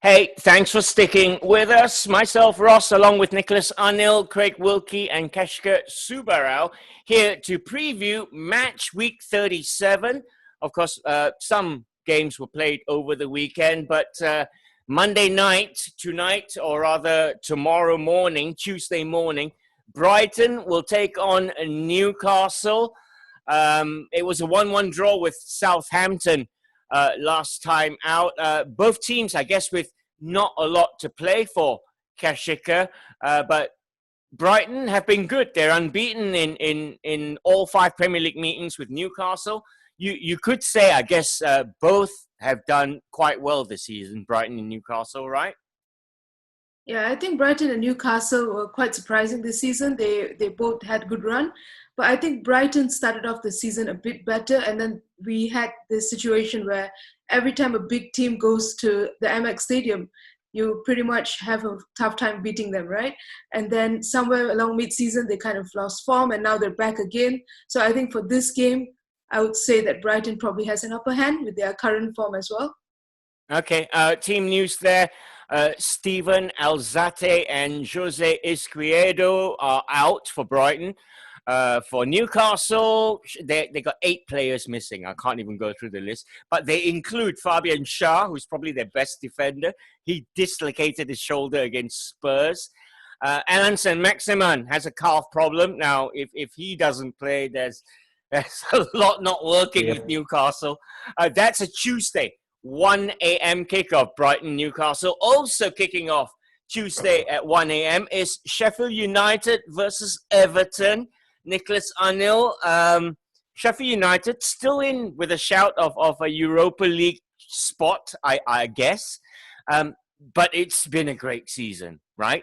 Hey, thanks for sticking with us. Myself, Ross, along with Nicolas Anil, Craig Wilkie, and Keshika Subbarao, here to preview Match Week 37. Of course, some games were played over the weekend, but Monday night, tonight, or rather tomorrow morning, Tuesday morning, Brighton will take on Newcastle. It was a 1-1 draw with Southampton last time out. Both teams, I guess, with not a lot to play for, Keshika, but Brighton have been good. They're unbeaten in all 5 Premier League meetings with Newcastle. You could say, I guess, both have done quite well this season, Brighton and Newcastle, right? Yeah, I think Brighton and Newcastle were quite surprising this season. They both had good run. But I think Brighton started off the season a bit better, and then we had this situation where every time a big team goes to the Amex Stadium, you pretty much have a tough time beating them, right? And then somewhere along mid-season, they kind of lost form, and now they're back again. So I think for this game, I would say that Brighton probably has an upper hand with their current form as well. Okay, team news there. Steven Alzate and Jose Izquierdo are out for Brighton. For Newcastle, they got 8 players missing. I can't even go through the list. But they include Fabian Schär, who's probably their best defender. He dislocated his shoulder against Spurs. Alan Saint-Maximin has a calf problem. Now, if he doesn't play, there's a lot not working with Newcastle. That's a Tuesday, 1 a.m. kickoff, Brighton, Newcastle. Also kicking off Tuesday at 1 a.m. is Sheffield United versus Everton. Nicolas Anil, Sheffield United still in with a shout of a Europa League spot, I guess. But it's been a great season, right?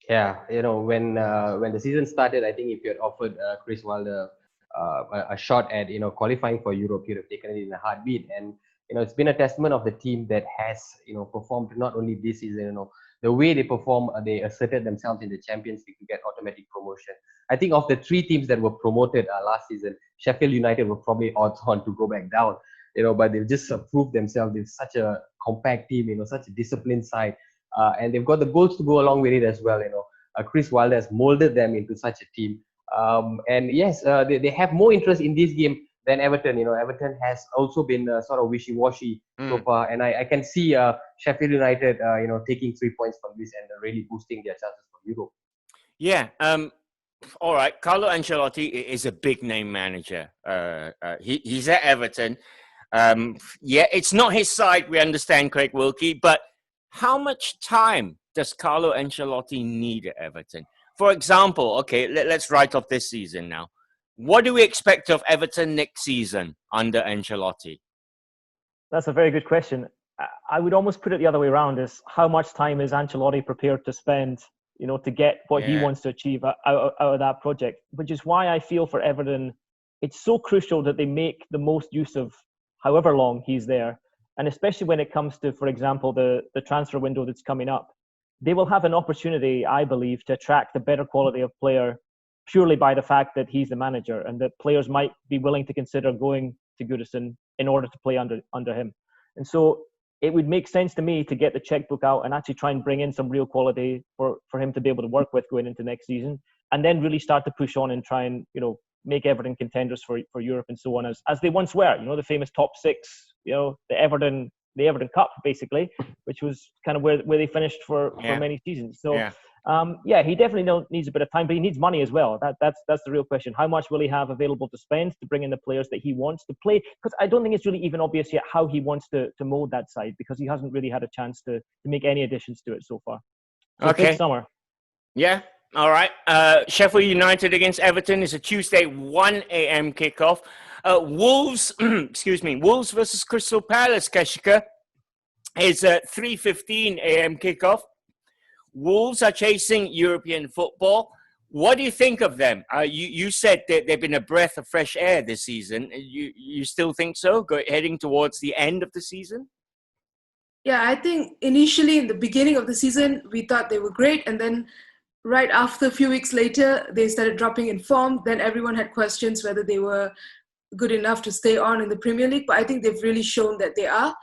Yeah, when the season started, I think if you had offered Chris Wilder a shot at qualifying for Europe, you'd have taken it in a heartbeat. And it's been a testament of the team that has performed not only this season. The way they perform, they asserted themselves in the Champions League to get automatic promotion. I think of the 3 teams that were promoted last season, Sheffield United were probably odds on to go back down. But they've just proved themselves. They're such a compact team, such a disciplined side, and they've got the goals to go along with it as well. Chris Wilder has molded them into such a team. And yes, they have more interest in this game than Everton. Everton has also been sort of wishy-washy so far, and I can see Sheffield United, taking 3 points from this and really boosting their chances for Europe. Yeah. All right. Carlo Ancelotti is a big-name manager. He's at Everton. Yeah, it's not his side, we understand, Craig Wilkie, but how much time does Carlo Ancelotti need at Everton? For example, okay, let's write off this season now. What do we expect of Everton next season under Ancelotti? That's a very good question. I would almost put it the other way around: is how much time is Ancelotti prepared to spend, to get what he wants to achieve out of that project? Which is why I feel for Everton, it's so crucial that they make the most use of however long he's there. And especially when it comes to, for example, the transfer window that's coming up, they will have an opportunity, I believe, to attract the better quality of player purely by the fact that he's the manager, and that players might be willing to consider going to Goodison in order to play under him. And so it would make sense to me to get the checkbook out and actually try and bring in some real quality for him to be able to work with going into next season, and then really start to push on and try and, make Everton contenders for Europe and so on, as they once were, the famous top 6, the Everton Cup, basically, which was kind of where they finished for many seasons. So, he definitely needs a bit of time, but he needs money as well. That's the real question. How much will he have available to spend to bring in the players that he wants to play? Because I don't think it's really even obvious yet how he wants to mold that side, because he hasn't really had a chance to make any additions to it so far. So okay. Big summer. Yeah. All right. Sheffield United against Everton is a Tuesday 1 a.m. kickoff. Wolves, Wolves versus Crystal Palace, Keshika, is a 3:15 a.m. kickoff. Wolves are chasing European football. What do you think of them? You said that they've been a breath of fresh air this season. You still think so, heading towards the end of the season? Yeah, I think initially in the beginning of the season, we thought they were great. And then right after, a few weeks later, they started dropping in form. Then everyone had questions whether they were good enough to stay on in the Premier League. But I think they've really shown that they are.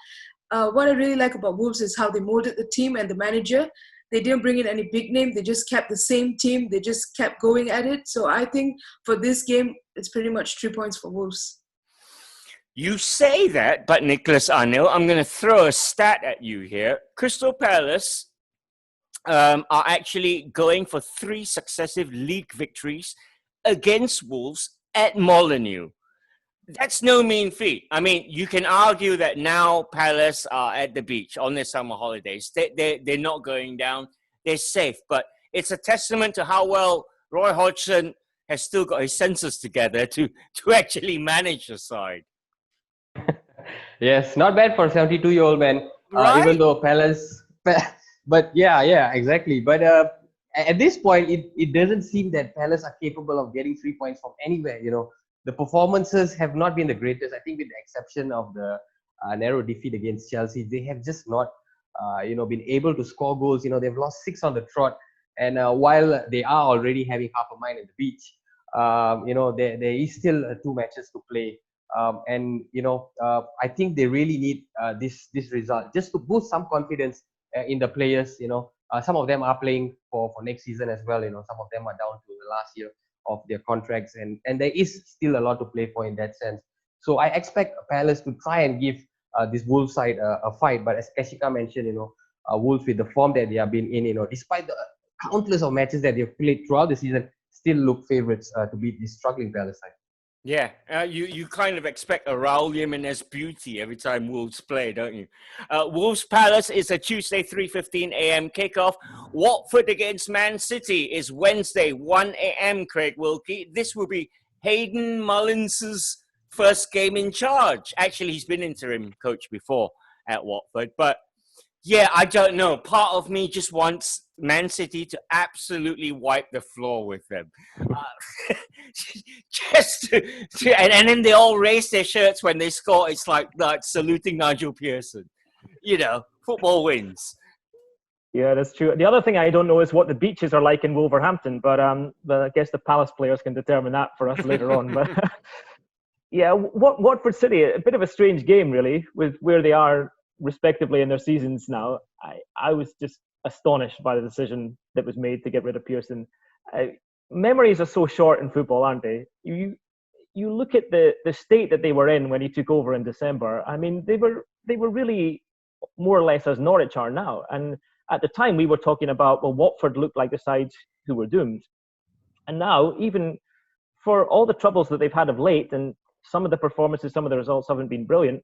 what I really like about Wolves is how they molded the team and the manager. They didn't bring in any big name. They just kept the same team. They just kept going at it. So I think for this game, it's pretty much 3 points for Wolves. You say that, but Nicolas Anil, I'm going to throw a stat at you here. Crystal Palace are actually going for 3 successive league victories against Wolves at Molineux. That's no mean feat. I mean, you can argue that now Palace are at the beach on their summer holidays. They're not going down. They're safe. But it's a testament to how well Roy Hodgson has still got his senses together to actually manage the side. Yes, not bad for a 72-year-old man. Right? Even though Palace, but yeah, exactly. But at this point, it doesn't seem that Palace are capable of getting 3 points from anywhere. The performances have not been the greatest. I think with the exception of the narrow defeat against Chelsea, they have just not, been able to score goals. They've lost 6 on the trot. And while they are already having half a mind at the beach, there is still 2 matches to play. I think they really need this result just to boost some confidence in the players. Some of them are playing for next season as well. Some of them are down to the last year of their contracts, and there is still a lot to play for in that sense. So I expect Palace to try and give this Wolves side a fight. But as Keshika mentioned, Wolves with the form that they have been in, despite the countless of matches that they've played throughout the season, still look favourites to beat this struggling Palace side. Yeah, you kind of expect a Raul Jimenez beauty every time Wolves play, don't you? Wolves Palace is a Tuesday 3:15 a.m. kickoff. Watford against Man City is Wednesday 1 a.m. Craig Wilkie. This will be Hayden Mullins' first game in charge. Actually, he's been interim coach before at Watford, but yeah, I don't know. Part of me just wants Man City to absolutely wipe the floor with them. And then they all raise their shirts when they score. It's like saluting Nigel Pearson. Football wins. Yeah, that's true. The other thing I don't know is what the beaches are like in Wolverhampton, but I guess the Palace players can determine that for us later on. But yeah, Watford City, a bit of a strange game, really, with where they are respectively in their seasons now. I was just astonished by the decision that was made to get rid of Pearson. Memories are so short in football, aren't they? You look at the state that they were in when he took over in December. I mean, they were really more or less as Norwich are now. And at the time, we were talking about, well, Watford looked like the sides who were doomed. And now, even for all the troubles that they've had of late, and some of the performances, some of the results haven't been brilliant,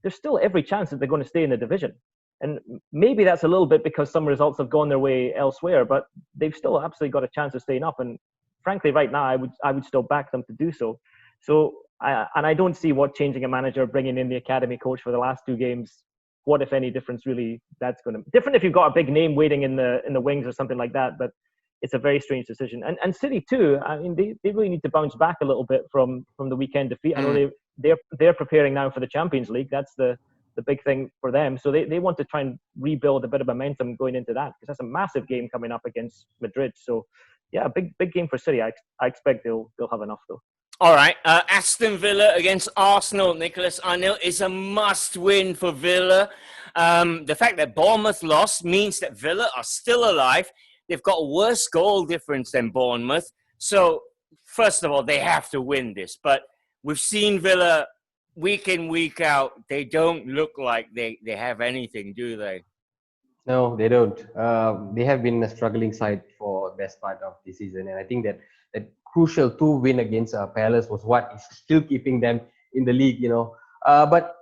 there's still every chance that they're going to stay in the division. And maybe that's a little bit because some results have gone their way elsewhere, but they've still absolutely got a chance of staying up. And frankly, right now, I would still back them to do so. So, I don't see what changing a manager, bringing in the academy coach for the last 2 games, what, if any, difference really that's going to be. Different if you've got a big name waiting in the wings or something like that, but it's a very strange decision. And City too, I mean, they really need to bounce back a little bit from the weekend defeat. I know they're preparing now for the Champions League. That's the big thing for them. So they want to try and rebuild a bit of momentum going into that, because that's a massive game coming up against Madrid. So yeah, big game for City. I expect they'll have enough though. All right, Aston Villa against Arsenal, Nicolas Anil, is a must-win for Villa. The fact that Bournemouth lost means that Villa are still alive. They've got a worse goal difference than Bournemouth. So, first of all, they have to win this. But we've seen Villa week in, week out. They don't look like they have anything, do they? No, they don't. They have been a struggling side for the best part of the season. And I think that crucial 2 win against Palace was what is still keeping them in the league, but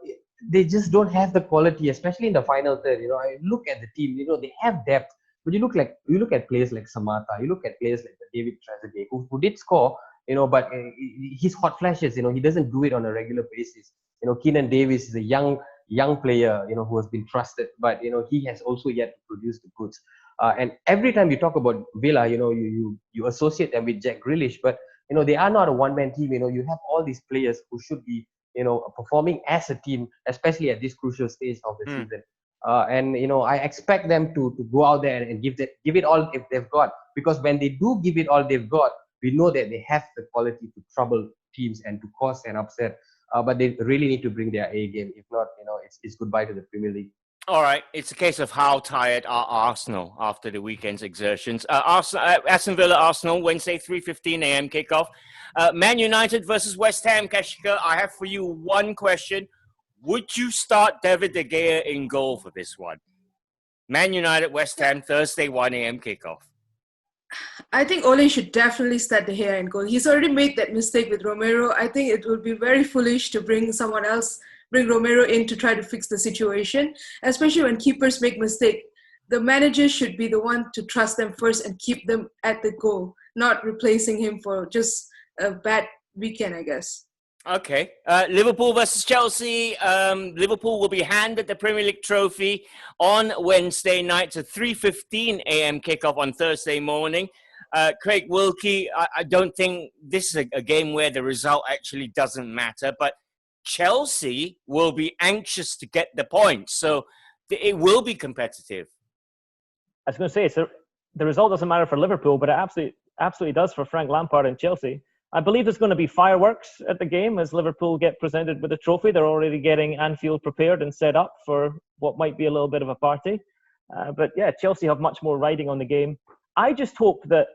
they just don't have the quality, especially in the final third. I look at the team, they have depth, but you look at players like Samata, you look at players like David Trezeguet, who did score, but his hot flashes, he doesn't do it on a regular basis. Keenan Davis is a young player, who has been trusted, but he has also yet to produce the goods. And every time you talk about Villa, you associate them with Jack Grealish, but they are not a one-man team. You have all these players who should be performing as a team, especially at this crucial stage of the season. And I expect them to go out there and give it all if they've got, because when they do give it all they've got, we know that they have the quality to trouble teams and to cause an upset. but they really need to bring their A game. If not, it's goodbye to the Premier League. All right, it's a case of how tired are Arsenal after the weekend's exertions. Aston Villa, Arsenal, Wednesday, 3:15 a.m. kickoff. Man United versus West Ham, Keshika. I have for you one question. Would you start David De Gea in goal for this one? Man United, West Ham, Thursday, 1 a.m. kickoff. I think Ole should definitely start De Gea in goal. He's already made that mistake with Romero. I think it would be very foolish to bring Romero in to try to fix the situation, especially when keepers make mistakes. The manager should be the one to trust them first and keep them at the goal, not replacing him for just a bad weekend, I guess. Okay. Liverpool versus Chelsea. Liverpool will be handed the Premier League trophy on Wednesday night to 3:15 a.m. kickoff on Thursday morning. Craig Wilkie, I don't think this is a game where the result actually doesn't matter, but Chelsea will be anxious to get the points, so it will be competitive. I was going to say, so the result doesn't matter for Liverpool, but it absolutely does for Frank Lampard and Chelsea. I believe there's going to be fireworks at the game as Liverpool get presented with a trophy. They're already getting Anfield prepared and set up for what might be a little bit of a party. But yeah, Chelsea have much more riding on the game. I just hope that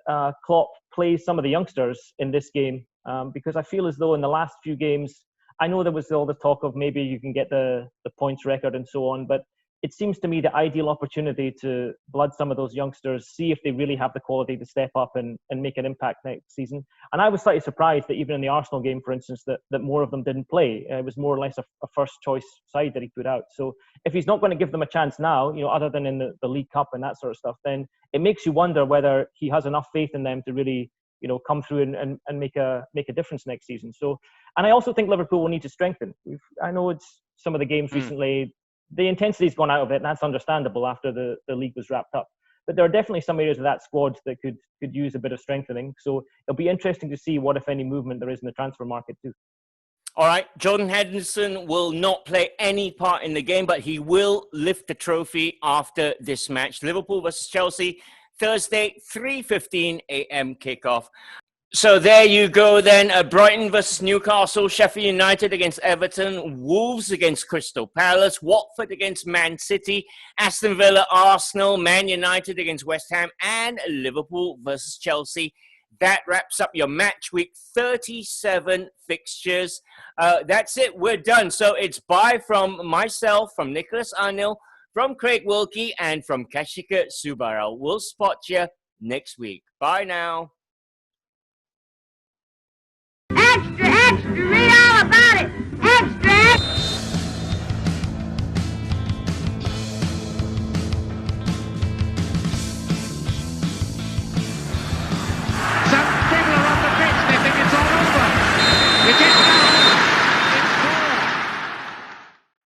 Klopp plays some of the youngsters in this game because I feel as though in the last few games, I know there was all the talk of maybe you can get the points record and so on, but it seems to me the ideal opportunity to blood some of those youngsters, see if they really have the quality to step up and make an impact next season. And I was slightly surprised that even in the Arsenal game, for instance, that more of them didn't play. It was more or less a first choice side that he put out. So if he's not going to give them a chance now, other than in the League Cup and that sort of stuff, then it makes you wonder whether he has enough faith in them to really come through and make a difference next season. So, and I also think Liverpool will need to strengthen. I know it's some of the games recently, the intensity's gone out of it, and that's understandable after the league was wrapped up. But there are definitely some areas of that squad that could use a bit of strengthening. So it'll be interesting to see what, if any, movement there is in the transfer market too. All right, Jordan Henderson will not play any part in the game, but he will lift the trophy after this match. Liverpool versus Chelsea, Thursday, 3:15 a.m. kickoff. So there you go then. Brighton versus Newcastle, Sheffield United against Everton, Wolves against Crystal Palace, Watford against Man City, Aston Villa, Arsenal, Man United against West Ham, and Liverpool versus Chelsea. That wraps up your match week 37 fixtures. That's it. We're done. So it's bye from myself, from Nicolas Anil, from Craig Wilkie, and from Keshika Subbarao. We'll spot you next week. Bye now.